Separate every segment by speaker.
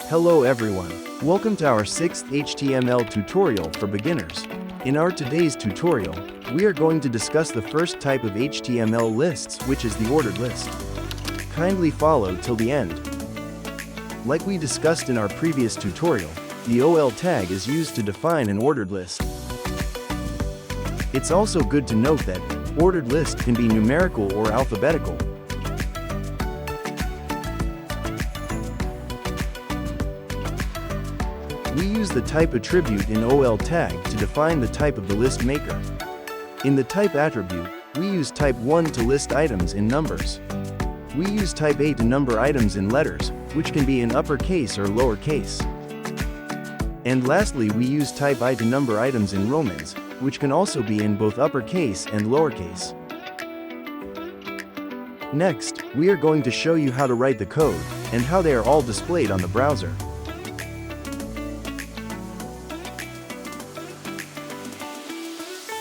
Speaker 1: Hello everyone. Welcome to our 6th HTML tutorial for beginners. In our today's tutorial, we are going to discuss the first type of HTML lists, which is the ordered list. Kindly follow till the end. Like we discussed in our previous tutorial, the OL tag is used to define an ordered list. It's also good to note that ordered list can be numerical or alphabetical. We use the type attribute in OL tag to define the type of the list maker. In the type attribute, we use type 1 to list items in numbers. We use type A to number items in letters, which can be in uppercase or lowercase. And lastly, we use type I to number items in Romans, which can also be in both uppercase and lowercase. Next, we are going to show you how to write the code, and how they are all displayed on the browser.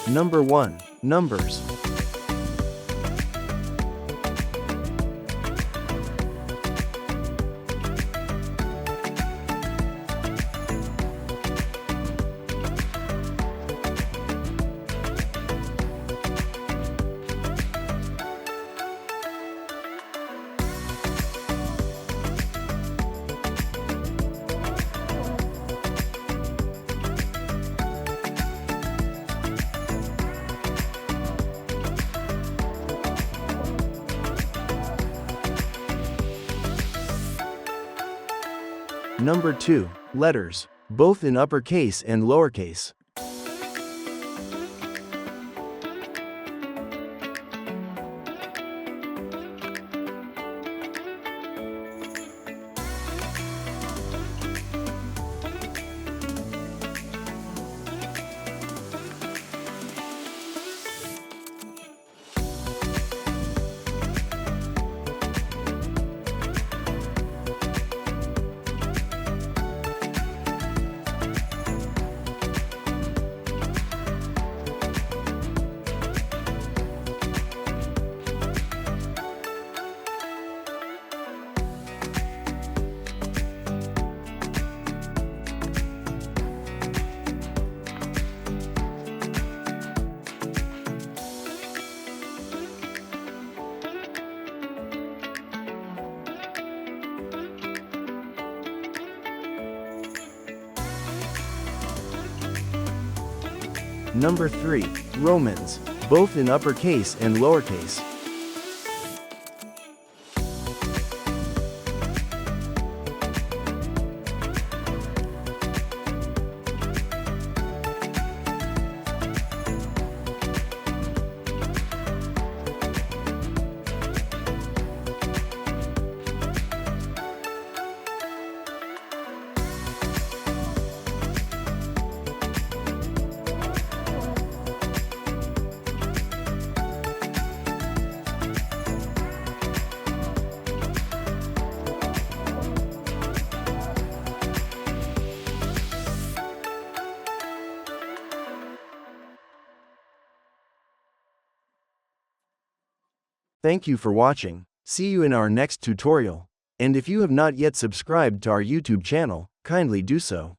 Speaker 1: Number 1. Numbers. Number 2. Letters, both in uppercase and lowercase. Number 3. Romans, both in uppercase and lowercase. Thank you for watching. See you in our next tutorial. And if you have not yet subscribed to our YouTube channel, kindly do so.